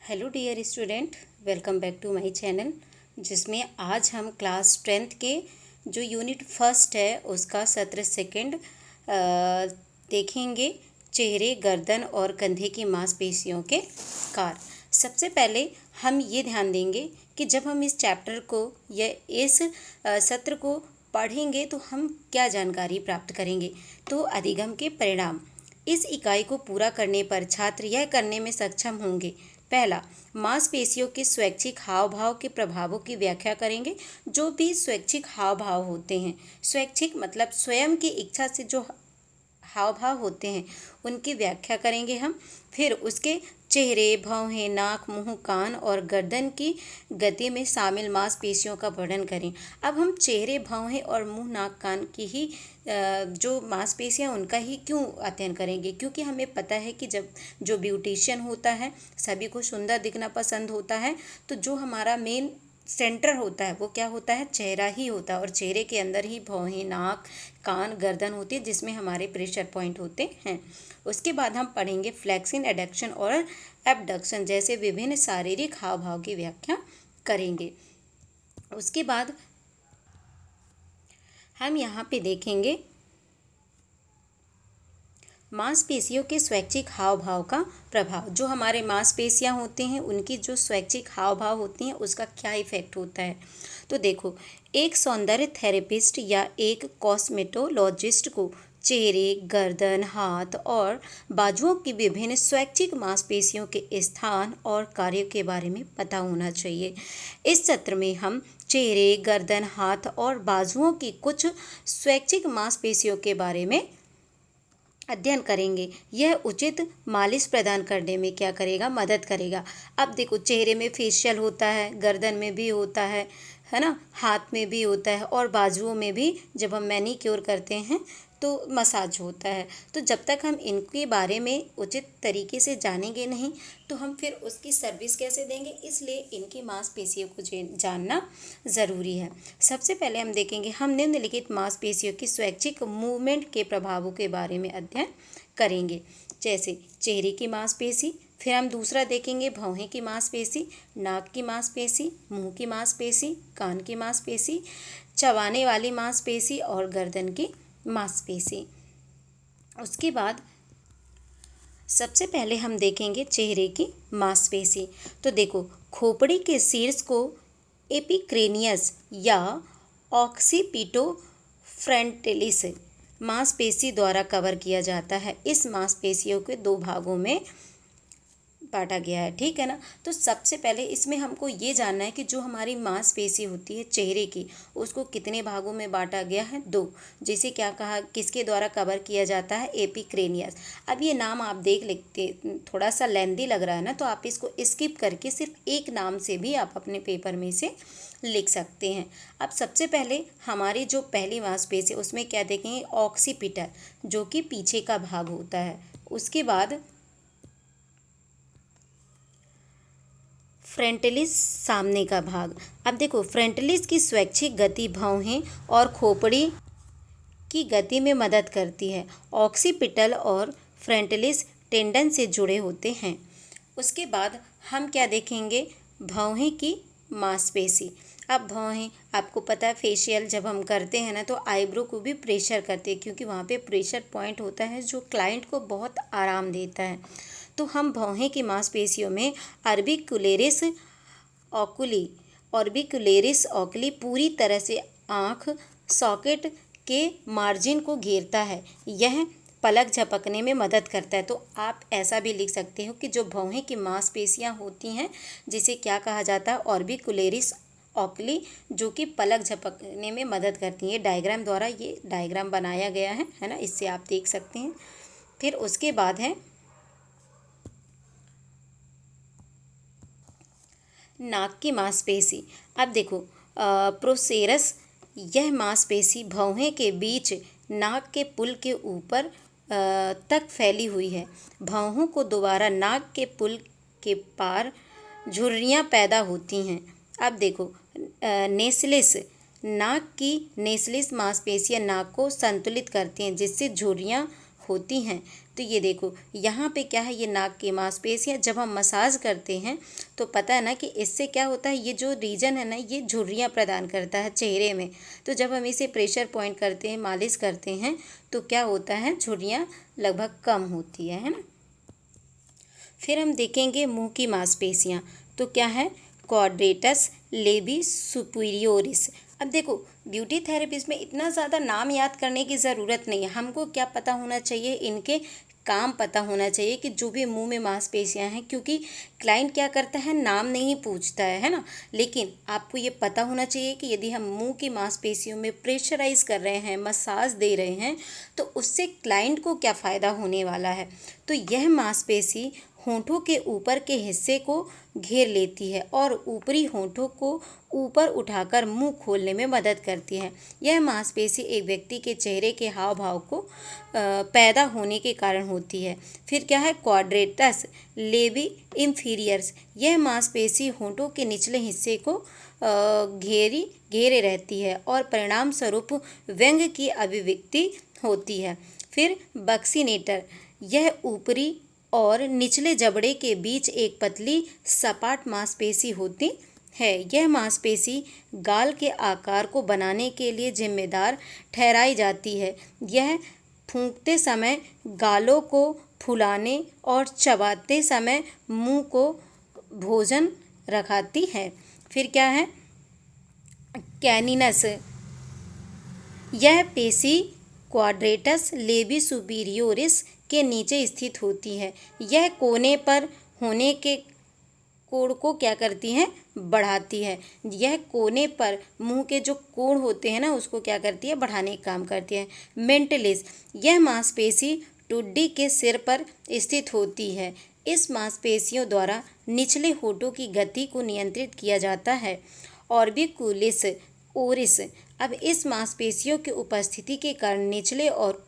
Hello dear student, welcome back to my channel, जिसमें आज हम क्लास 10th के जो यूनिट फर्स्ट है उसका सत्र सेकंड देखेंगे। चेहरे, गर्दन और कंधे की मांसपेशियों के कार्य। सबसे पहले हम ये ध्यान देंगे कि जब हम इस चैप्टर को या इस सत्र को पढ़ेंगे तो हम क्या जानकारी प्राप्त करेंगे। तो अधिगम के परिणाम। इस इकाई को पूरा करने पर छात्र यह करने में सक्षम होंगे। पहला, मांसपेशियों के स्वैच्छिक हाव भाव के प्रभावों की व्याख्या करेंगे। जो भी स्वैच्छिक हाव भाव होते हैं, स्वैच्छिक मतलब स्वयं की इच्छा से जो हाव भाव होते हैं उनकी व्याख्या करेंगे हम। फिर उसके चेहरे, भौहें, नाक, मुंह, कान और गर्दन की गति में शामिल मांसपेशियों का वर्णन करें। अब हम चेहरे, भौहें और मुंह, नाक, कान की ही जो मांसपेशियां उनका ही क्यों अध्ययन करेंगे, क्योंकि हमें पता है कि जब जो ब्यूटिशियन होता है सभी को सुंदर दिखना पसंद होता है, तो जो हमारा मेन सेंटर होता है वो क्या होता है, चेहरा ही होता है। और चेहरे के अंदर ही भौहें, नाक, कान, गर्दन होती है, जिसमें हमारे प्रेशर पॉइंट होते हैं। उसके बाद हम पढ़ेंगे फ्लेक्सिन, एडक्शन और एबडक्शन जैसे विभिन्न शारीरिक हाव भाव की व्याख्या करेंगे। उसके बाद हम यहाँ पे देखेंगे मांसपेशियों के स्वैच्छिक हाव भाव का प्रभाव। जो हमारे मांसपेशियां होते हैं उनकी जो स्वैच्छिक हाव भाव होती हैं उसका क्या इफेक्ट होता है। तो देखो, एक सौंदर्य थेरेपिस्ट या एक कॉस्मेटोलॉजिस्ट को चेहरे, गर्दन, हाथ और बाजुओं की विभिन्न स्वैच्छिक मांसपेशियों के स्थान और कार्य के बारे में पता होना चाहिए। इस सत्र में हम चेहरे, गर्दन, हाथ और बाजुओं की कुछ स्वैच्छिक मांसपेशियों के बारे में अध्ययन करेंगे। यह उचित मालिश प्रदान करने में क्या करेगा, मदद करेगा। अब देखो, चेहरे में फेशियल होता है, गर्दन में भी होता है ना, हाथ में भी होता है और बाजुओं में भी जब हम मैनीक्योर करते हैं तो मसाज होता है। तो जब तक हम इनके बारे में उचित तरीके से जानेंगे नहीं तो हम फिर उसकी सर्विस कैसे देंगे, इसलिए इनकी मांसपेशियों को जानना ज़रूरी है। सबसे पहले हम देखेंगे, हम निम्नलिखित मांसपेशियों की स्वैच्छिक मूवमेंट के प्रभावों के बारे में अध्ययन करेंगे। जैसे चेहरे की मांसपेशी, फिर हम दूसरा देखेंगे भौहें की मांसपेशी, नाक की मांसपेशी, मुंह की मांसपेशी, कान की मांसपेशी, चबाने वाली मांसपेशी और गर्दन की मांसपेशी। उसके बाद सबसे पहले हम देखेंगे चेहरे की मांसपेशी। तो देखो, खोपड़ी के शीर्ष को एपिक्रेनियस या ऑक्सीपिटो फ्रंटिलिस मांसपेशी द्वारा कवर किया जाता है। इस मांसपेशियों के दो भागों में बांटा गया है, ठीक है ना। तो सबसे पहले इसमें हमको ये जानना है कि जो हमारी मांसपेशी होती है चेहरे की, उसको कितने भागों में बांटा गया है, दो। जिसे क्या कहा, किसके द्वारा कवर किया जाता है, एपिक्रेनियस। अब ये नाम आप देख लेते, थोड़ा सा लेंदी लग रहा है ना, तो आप इसको स्किप करके सिर्फ एक नाम से भी आप अपने पेपर में से लिख सकते हैं। अब सबसे पहले हमारी जो पहली मांसपेशी उसमें क्या देखेंगे, ऑक्सीपिटल, जो कि पीछे का भाग होता है। उसके बाद फ्रंटिलिस, सामने का भाग। अब देखो, फ्रंटिलिस की स्वैच्छिक गति भौहें और खोपड़ी की गति में मदद करती है। ऑक्सीपिटल और फ्रंटिलिस टेंडन से जुड़े होते हैं। उसके बाद हम क्या देखेंगे, भौहें की मांसपेशी। अब भौहें, आपको पता है फेशियल जब हम करते हैं ना तो आईब्रो को भी प्रेशर करते हैं, क्योंकि वहाँ पे प्रेशर पॉइंट होता है जो क्लाइंट को बहुत आराम देता है। तो हम भौहें की मांसपेशियों में ऑर्बिकुलेरिस ऑकुली, ऑर्बिकुलेरिस ऑकुली पूरी तरह से आँख सॉकेट के मार्जिन को घेरता है। यह पलक झपकने में मदद करता है। तो आप ऐसा भी लिख सकते हो कि जो भौहें की मांसपेशियां होती हैं जिसे क्या कहा जाता है, ऑर्बिकुलेरिस ऑकुली, जो कि पलक झपकने में मदद करती है। डायग्राम द्वारा ये डायग्राम बनाया गया है ना, इससे आप देख सकते हैं। फिर उसके बाद है नाक की मांसपेशी। अब देखो, प्रोसेरस, यह मांसपेशी भौहें के बीच नाक के पुल के ऊपर तक फैली हुई है। भौहों को दोबारा नाक के पुल के पार झुर्रियाँ पैदा होती हैं। अब देखो, नेसलिस, नाक की नेसलिस मांसपेशियाँ नाक को संतुलित करती हैं जिससे झुर्रियाँ होती हैं। तो ये देखो यहाँ पे क्या है, ये नाक की मांसपेशियाँ जब हम मसाज करते हैं तो पता है ना कि इससे क्या होता है, ये जो रीजन है ना ये झुर्रियाँ प्रदान करता है चेहरे में। तो जब हम इसे प्रेशर पॉइंट करते हैं, मालिश करते हैं तो क्या होता है, झुर्रियाँ लगभग कम होती है ना। फिर हम देखेंगे मुंह की मांसपेशियाँ। तो क्या है, क्वाड्रेटस लेबी सुपीरियोरिस। अब देखो ब्यूटी थेरेपिस्ट में इतना ज़्यादा नाम याद करने की ज़रूरत नहीं है, हमको क्या पता होना चाहिए, इनके काम पता होना चाहिए कि जो भी मुंह में मांसपेशियां हैं, क्योंकि क्लाइंट क्या करता है नाम नहीं पूछता है ना। लेकिन आपको ये पता होना चाहिए कि यदि हम मुंह की मांसपेशियों में प्रेशराइज कर रहे हैं, मसाज दे रहे हैं, तो उससे क्लाइंट को क्या फ़ायदा होने वाला है। तो यह मांसपेशी होंठों के ऊपर के हिस्से को घेर लेती है और ऊपरी होंठों को ऊपर उठाकर मुंह खोलने में मदद करती है। यह मांसपेशी एक व्यक्ति के चेहरे के हाव भाव को पैदा होने के कारण होती है। फिर क्या है, क्वाड्रेटस लेबी इंफीरियर्स। यह मांसपेशी होंठों के निचले हिस्से को घेरे रहती है और परिणाम स्वरूप व्यंग की अभिव्यक्ति होती है। फिर बक्सीनेटर, यह ऊपरी और निचले जबड़े के बीच एक पतली सपाट मांसपेशी होती है। यह मांसपेशी गाल के आकार को बनाने के लिए जिम्मेदार ठहराई जाती है। यह फूंकते समय गालों को फुलाने और चबाते समय मुंह को भोजन रखाती है। फिर क्या है, कैनिनस, यह पेशी क्वाड्रेटस लेबी सुपीरियोरिस के नीचे स्थित होती है। यह कोने पर होने के कोण को क्या करती है, बढ़ाती है। यह कोने पर मुंह के जो कोण होते हैं ना उसको क्या करती है, बढ़ाने का काम करती है। मेंटलिस, यह मांसपेशी ठुड्डी के सिर पर स्थित होती है। इस मांसपेशियों द्वारा निचले होठों की गति को नियंत्रित किया जाता है। ऑर्बिकुलिस ओरिस, अब इस मांसपेशियों की उपस्थिति के कारण निचले और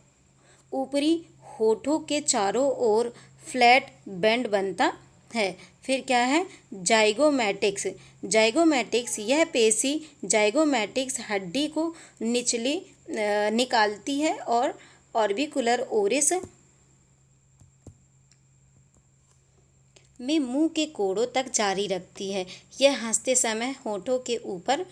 ऊपरी होठों के चारों ओर फ्लैट बैंड बनता है। फिर क्या है, जाइगोमैटिक्स। जाइगोमैटिक्स, यह पेशी जाइगोमैटिक्स हड्डी को निचली निकालती है और ऑर्बिकुलर ओरिस में मुंह के कोड़ों तक जारी रखती है। यह हंसते समय होठों के ऊपर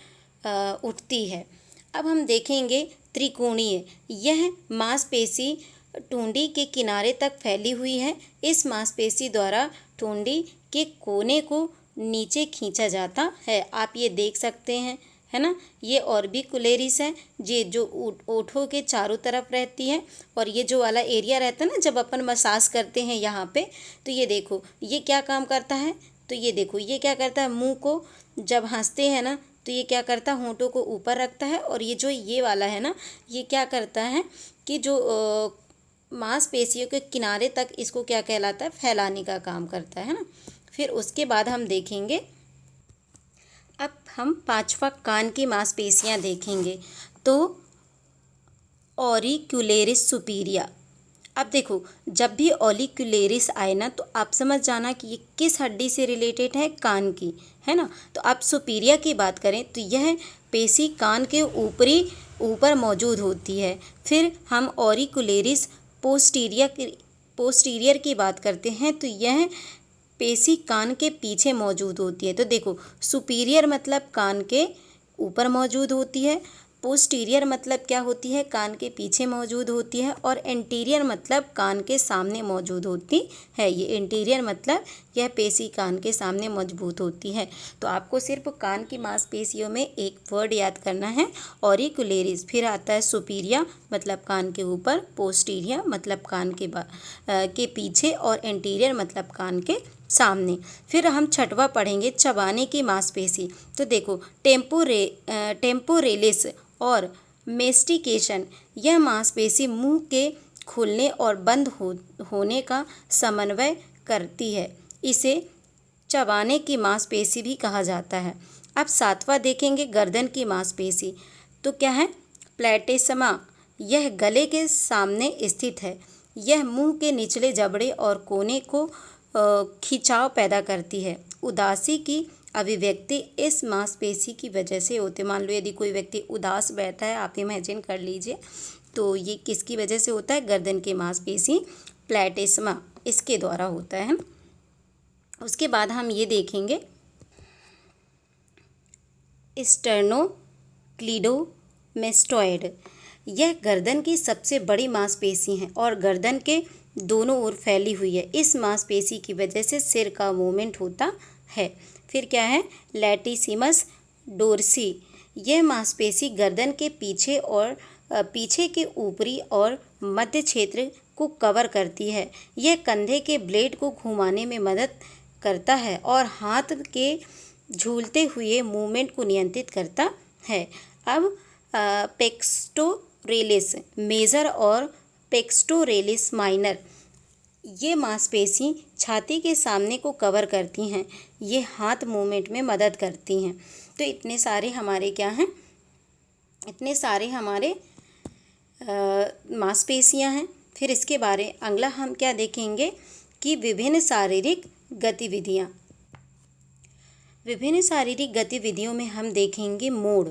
उठती है। अब हम देखेंगे त्रिकोणीय, यह मांसपेशी ठुड्डी के किनारे तक फैली हुई है। इस मांसपेशी द्वारा ठुड्डी के कोने को नीचे खींचा जाता है। आप ये देख सकते हैं, है ना। ये ऑर्बिकुलेरिस है, ये जो ओठों के चारों तरफ रहती है, और ये जो वाला एरिया रहता है ना जब अपन मसाज करते हैं यहाँ पे, तो ये देखो ये क्या काम करता है। तो ये देखो ये क्या करता है, मुंह को जब हंसते हैं ना तो ये क्या करता है, होंठों को ऊपर रखता है, और ये जो ये वाला है ना ये क्या करता है कि जो मांसपेशियों के किनारे तक इसको क्या कहलाता है, फैलाने का काम करता है ना। फिर उसके बाद हम देखेंगे, अब हम पांचवा कान की मांसपेशियां देखेंगे। तो ऑरिक्युलेरिस सुपीरिया। अब देखो जब भी ऑरिक्युलेरिस आए ना तो आप समझ जाना कि ये किस हड्डी से रिलेटेड है, कान की, है ना। तो आप सुपीरिया की बात करें तो यह पेशी कान के ऊपर मौजूद होती है। फिर हम ऑरिक्युलेरिस पोस्टीरियर की बात करते हैं तो यह पेशी कान के पीछे मौजूद होती है। तो देखो सुपीरियर मतलब कान के ऊपर मौजूद होती है, पोस्टीरियर मतलब क्या होती है, कान के पीछे मौजूद होती है, और एंटीरियर मतलब कान के सामने मौजूद होती है। ये एंटीरियर मतलब यह पेशी कान के सामने मजबूत होती है। तो आपको सिर्फ कान की मांसपेशियों में एक वर्ड याद करना है, ऑरिक्युलेरिस। फिर आता है सुपीरिया मतलब कान के ऊपर, पोस्टीरियर मतलब कान के पीछे, और एंटीरियर मतलब कान के सामने। फिर हम छठवा पढ़ेंगे चबाने की मांसपेशी। तो देखो टेम्पोरेलिस और मेस्टिकेशन, यह मांसपेशी मुंह के खुलने और बंद होने का समन्वय करती है। इसे चबाने की मांसपेशी भी कहा जाता है। अब सातवां देखेंगे गर्दन की मांसपेशी। तो क्या है, प्लेटिसमा, यह गले के सामने स्थित है। यह मुंह के निचले जबड़े और कोने को खिंचाव पैदा करती है। उदासी की अभिव्यक्ति इस मांसपेशी की वजह से होती है। मान लो यदि कोई व्यक्ति उदास बैठा है, आप इमेजिन कर लीजिए, तो ये किसकी वजह से होता है, गर्दन की मांसपेशी प्लेटिस्मा, इसके द्वारा होता है। उसके बाद हम ये देखेंगे स्टर्नोक्लीडोमेस्टॉइड। यह गर्दन की सबसे बड़ी मांसपेशी है और गर्दन के दोनों ओर फैली हुई है। इस मांसपेशी की वजह से सिर का मूवमेंट होता है। फिर क्या है, लैटिसिमस डोर्सी। यह मांसपेशी गर्दन के पीछे और पीछे के ऊपरी और मध्य क्षेत्र को कवर करती है। यह कंधे के ब्लेड को घुमाने में मदद करता है और हाथ के झूलते हुए मूवमेंट को नियंत्रित करता है। अब पेक्टोरेलिस मेजर और पेक्टोरेलिस माइनर, ये मांसपेशी छाती के सामने को कवर करती हैं। ये हाथ मूवमेंट में मदद करती हैं। तो इतने सारे हमारे क्या हैं, इतने सारे हमारे मांसपेशियां हैं। फिर इसके बारे अगला हम क्या देखेंगे कि विभिन्न शारीरिक गतिविधियां। विभिन्न शारीरिक गतिविधियों में हम देखेंगे मोड़।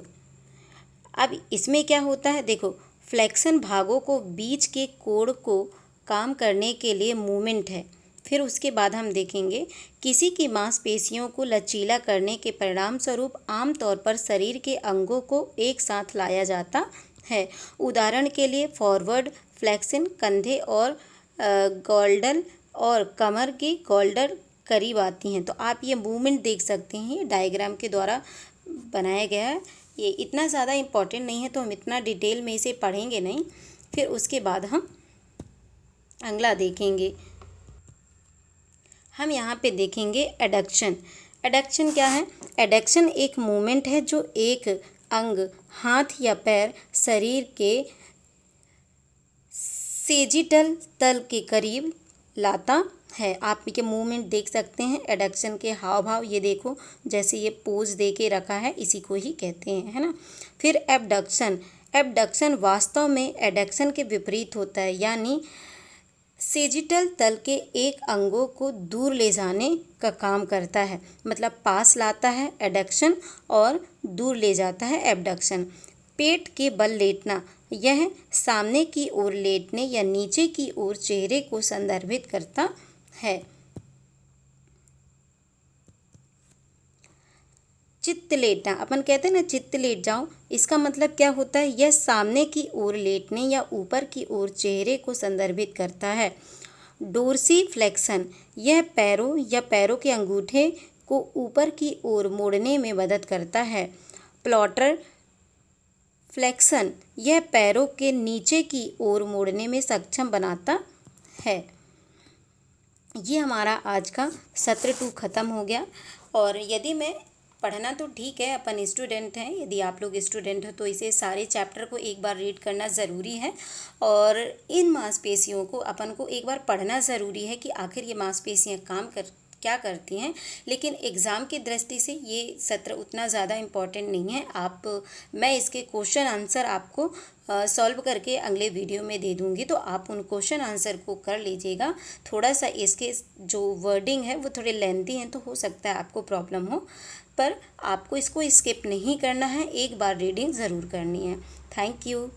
अब इसमें क्या होता है, देखो फ्लेक्शन भागों को बीच के कोण को काम करने के लिए मूवमेंट है। फिर उसके बाद हम देखेंगे किसी की मांसपेशियों को लचीला करने के परिणाम स्वरूप आमतौर पर शरीर के अंगों को एक साथ लाया जाता है। उदाहरण के लिए फॉरवर्ड फ्लेक्शन कंधे और गॉल्डर और कमर की गॉल्डर करीब आती हैं। तो आप ये मूवमेंट देख सकते हैं, ये डायग्राम के द्वारा बनाया गया है। ये इतना ज़्यादा इम्पोर्टेंट नहीं है तो हम इतना डिटेल में इसे पढ़ेंगे नहीं। फिर उसके बाद हम अगला देखेंगे, हम यहाँ पे देखेंगे एडक्शन। एडक्शन क्या है, एडक्शन एक मूवमेंट है जो एक अंग, हाथ या पैर शरीर के सेजिटल तल के करीब लाता है। आप ये मूवमेंट देख सकते हैं। एडक्शन के हाव भाव ये देखो, जैसे ये पोज दे के रखा है, इसी को ही कहते हैं, है ना। फिर एबडक्शन। एबडक्शन वास्तव में एडक्शन के विपरीत होता है, यानी सेजिटल तल के एक अंगों को दूर ले जाने का काम करता है। मतलब पास लाता है एडक्शन और दूर ले जाता है एबडक्शन। पेट के बल लेटना, यह सामने की ओर लेटने या नीचे की ओर चेहरे को संदर्भित करता है। चित्त लेटना, अपन कहते हैं ना चित्त लेट जाओ, इसका मतलब क्या होता है, यह सामने की ओर लेटने या ऊपर की ओर चेहरे को संदर्भित करता है। डोर्सी फ्लेक्शन, यह पैरों या पैरों के अंगूठे को ऊपर की ओर मोड़ने में मदद करता है। प्लॉटर फ्लेक्शन, यह पैरों के नीचे की ओर मोड़ने में सक्षम बनाता है। ये हमारा आज का सत्र 2 ख़त्म हो गया। और यदि मैं पढ़ना तो ठीक है, अपन स्टूडेंट हैं, यदि आप लोग स्टूडेंट हो तो इसे सारे चैप्टर को एक बार रीड करना ज़रूरी है। और इन मांसपेशियों को अपन को एक बार पढ़ना ज़रूरी है कि आखिर ये मांसपेशियाँ क्या करती हैं। लेकिन एग्ज़ाम की दृष्टि से ये सत्र उतना ज़्यादा इम्पॉर्टेंट नहीं है। मैं इसके क्वेश्चन आंसर आपको सॉल्व करके अगले वीडियो में दे दूँगी, तो आप उन क्वेश्चन आंसर को कर लीजिएगा। थोड़ा सा इसके जो वर्डिंग है वो थोड़े लेंथी हैं, तो हो सकता है आपको प्रॉब्लम हो, पर आपको इसको स्किप नहीं करना है, एक बार रीडिंग ज़रूर करनी है। Thank you.